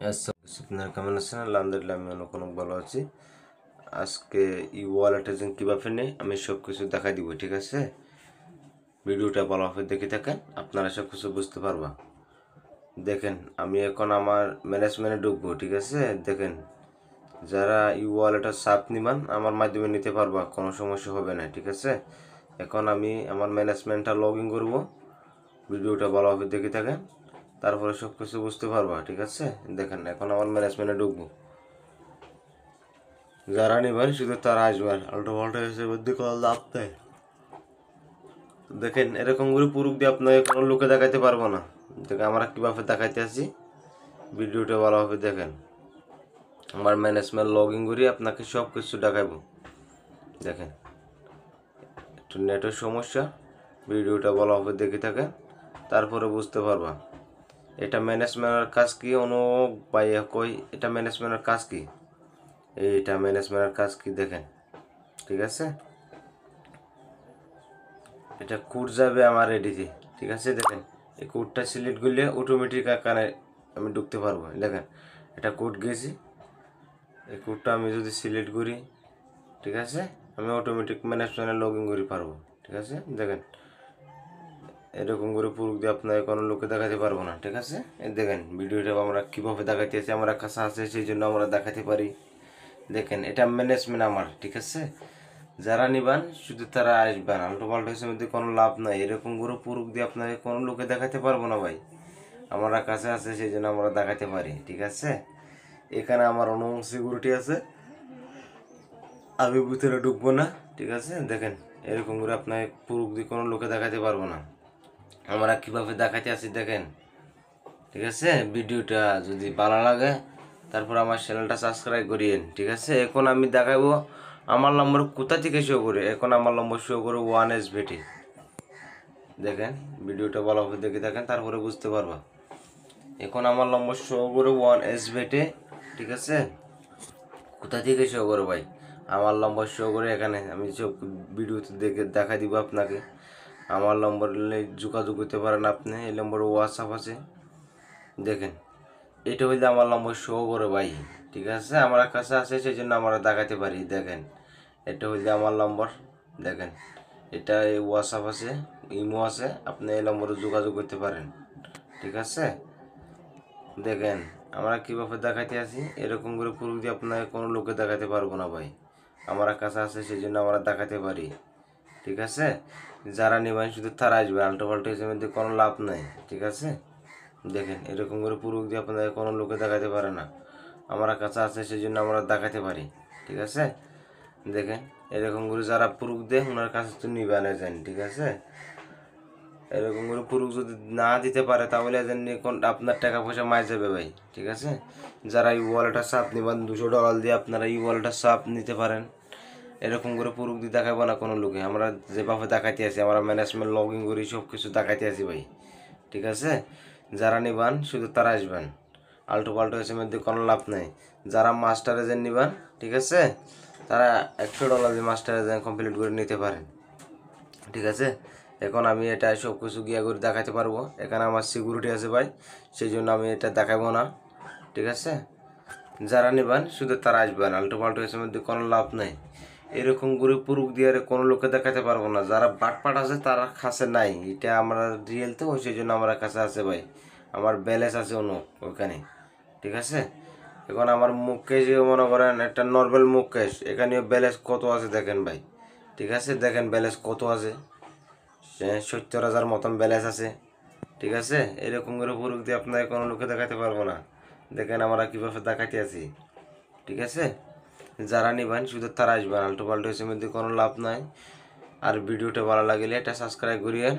আপনারা কেমন আছেন? আলহামদুলিল্লাহ আমি অনেক ভালো আছি। আজকে এই ওয়ালেটে যে কীভাবে নেই আমি সব কিছু দেখাই দিব, ঠিক আছে? ভিডিওটা ভালোভাবে দেখে থাকেন, আপনারা সব কিছু বুঝতে পারবা। দেখেন আমি এখন আমার ম্যানেজমেন্টে ঢুকবো, ঠিক আছে? দেখেন যারা এই ওয়ালেটের সাপ নিবান আমার মাধ্যমে নিতে পারবা, কোনো সমস্যা হবে না, ঠিক আছে? এখন আমি আমার ম্যানেজমেন্টটা লগ ইন করবো, ভিডিওটা ভালোভাবে দেখে থাকেন, তারপরে সব কিছু বুঝতে পারবা, ঠিক আছে? দেখেন এখন আমার ম্যানেজমেন্টে ঢুকবো, যারা নেবেন শুধু তারা আসবেন, আল্টো পাল্টা এসে বুদ্ধি করার লাভ নেই। দেখেন এরকম করে পুরুষ দিয়ে আপনাকে কোনো লোকে দেখাইতে পারবো না। দেখেন আমরা কীভাবে দেখাইতে আসি, ভিডিওটা ভালোভাবে দেখেন। আমার ম্যানেজমেন্ট লগ ইন করি আপনাকে সব কিছু দেখাবো। দেখেন একটু নেটের সমস্যা, ভিডিওটা ভালোভাবে দেখে থাকেন, তারপরে বুঝতে পারবা এটা ম্যানেজমেন্টের কাজ কি। অনেক বাইয়া কই এটা ম্যানেজমেন্টের কাজ কি, এইটা ম্যানেজমেন্টের কাজ কি দেখেন, ঠিক আছে? এটা কোড যাবে আমার রেডিতে, ঠিক আছে? দেখেন এই কোডটা সিলেক্ট করলে অটোমেটিক আকারে আমি ঢুকতে পারবো। দেখেন এটা কোড গেছি, এই কোডটা আমি যদি সিলেক্ট করি, ঠিক আছে, আমি অটোমেটিক ম্যানেজমেন্টে লগ ইন করে পারবো, ঠিক আছে? দেখেন এরকম করে প্রুফ দিয়ে আপনাকে কোনো লোকে দেখাতে পারবো না, ঠিক আছে? দেখেন ভিডিওটা আমরা কীভাবে দেখাতে আছি, আমার কাছে আছে সেই জন্য আমরা দেখাতে পারি। দেখেন এটা ম্যানেজমেন্ট আমার, ঠিক আছে? যারা নিবান শুধু তারা আসবেন, আল্টো পাল্টো হিসেবে মধ্যে কোনো লাভ নাই। এরকম করে পুরুষ দিয়ে আপনাকে কোনো লোকে দেখাতে পারবো না ভাই, আমার কাছে আছে সেই জন্য আমরা দেখাতে পারি, ঠিক আছে? এখানে আমার অনেক সিকিউরিটি আছে, আমি ভিতরে ঢুকবো না, ঠিক আছে? দেখেন এরকম করে আপনাকে পুরুষ দিয়ে কোনো লোকে দেখাতে পারবো না, আমরা কীভাবে দেখাতে আসি দেখেন, ঠিক আছে? ভিডিওটা যদি ভালো লাগে তারপর আমার চ্যানেলটা সাবস্ক্রাইব করিয়েন, ঠিক আছে? এখন আমি দেখাবো আমার নম্বর কোথা থেকে শো করে। এখন আমার নম্বর শো করে 1SBT। দেখেন ভিডিওটা ভালোভাবে দেখে দেখেন, তারপরে বুঝতে পারবা। এখন আমার নম্বর শো করে 1SBT, ঠিক আছে? কোথা থেকে শো করে ভাই, আমার নম্বর শো করে এখানে। আমি সব ভিডিওতে দেখে দেখা দিব আপনাকে। আমার নম্বর যোগাযোগ করতে পারেন আপনি, এই নম্বরে হোয়াটসঅ্যাপ আছে। দেখেন এটা হইলে আমার নম্বর শো করে ভাই, ঠিক আছে? আমার কাছে আছে সেই জন্য আমরা দেখাতে পারি। দেখেন এটা হইলে আমার নম্বর, দেখেন এটা হোয়াটসঅ্যাপ আছে, ইমো আছে, আপনি এই নম্বরে যোগাযোগ করতে পারেন, ঠিক আছে? দেখেন আমরা কীভাবে দেখাতে আসি, এরকম করে পুরো দিয়ে আপনাকে কোনো লোকে দেখাতে পারবো না ভাই, আমার কাছে আছে সেই জন্য আমরা দেখাতে পারি, ঠিক আছে? যারা নেবেন শুধু তারা আসবে, আল্টো পাল্টো হিসেবে কোনো লাভ নাই, ঠিক আছে? দেখেন এরকম করে পুরুষ দিয়ে আপনাদের কোনো লোকে দেখাতে পারে না, আমার কাছে আছে সেই জন্য আমরা দেখাতে পারি, ঠিক আছে? দেখেন এরকম করে যারা পুরুষ দেয় ওনার কাছে তো নিবে না যান, ঠিক আছে? এরকম করে পুরুষ যদি না দিতে পারে তাহলে আপনার টাকা পয়সা মাই যাবে ভাই, ঠিক আছে? যারা এই ওয়ালেটের সাপ নেবেন $200 দিয়ে আপনারা এই ওয়ালেটের সাপ নিতে পারেন। এরকম করে পুরুষ দিয়ে দেখাবো না কোনো লোকে, আমরা যেভাবে দেখাতে আছি, আমরা ম্যানেজমেন্ট লগ ইন করি সব কিছু দেখাতে আছি ভাই, ঠিক আছে? যারা নিবান শুধু তারা আসবেন, আল্টো পাল্টো এসে মধ্যে কোনো লাভ নেই। যারা মাস্টার এজেন্ট নিবান, ঠিক আছে, তারা $100 দিয়ে মাস্টার এজেন্ট কমপ্লিট করে নিতে পারেন, ঠিক আছে? এখন আমি এটা সব কিছু গিয়া করে দেখাতে পারবো। এখানে আমার সিকিউরিটি আছে ভাই, সেই জন্য আমি এটা দেখাবো না, ঠিক আছে? যারা নেবেন শুধু তারা আসবেন, আল্টো পাল্টো এসে মধ্যে কোনো লাভ নেই। এরকম করে পুরুষ দিয়ে কোনো লোকে দেখাতে পারবো না। যারা বাটপাট আছে তারা কাছে নাই, এটা আমরা রিয়েল তো সেই জন্য আমার কাছে আছে ভাই, আমার ব্যালেন্স আছে ওখানে, ঠিক আছে? এখন আমার মুকেশ মনে করেন একটা নর্মাল মুকেশ, এখানে ব্যালেন্স কত আছে দেখেন ভাই, ঠিক আছে? দেখেন ব্যালেন্স কত আছে, 70,000 মতন ব্যালেন্স আছে, ঠিক আছে? এরকম করে পুরুষ দিয়ে আপনাকে কোনো লোকে দেখাতে পারবো না। দেখেন আমরা কীভাবে দেখাতে আছি, ঠিক আছে? যারা নিবেন শুধু তারা আসবেন, আল্টো পাল্টো এসে মধ্যে কোনো লাভ নাই। আর ভিডিওটা ভালো লাগলে এটা সাবস্ক্রাইব করিয়ে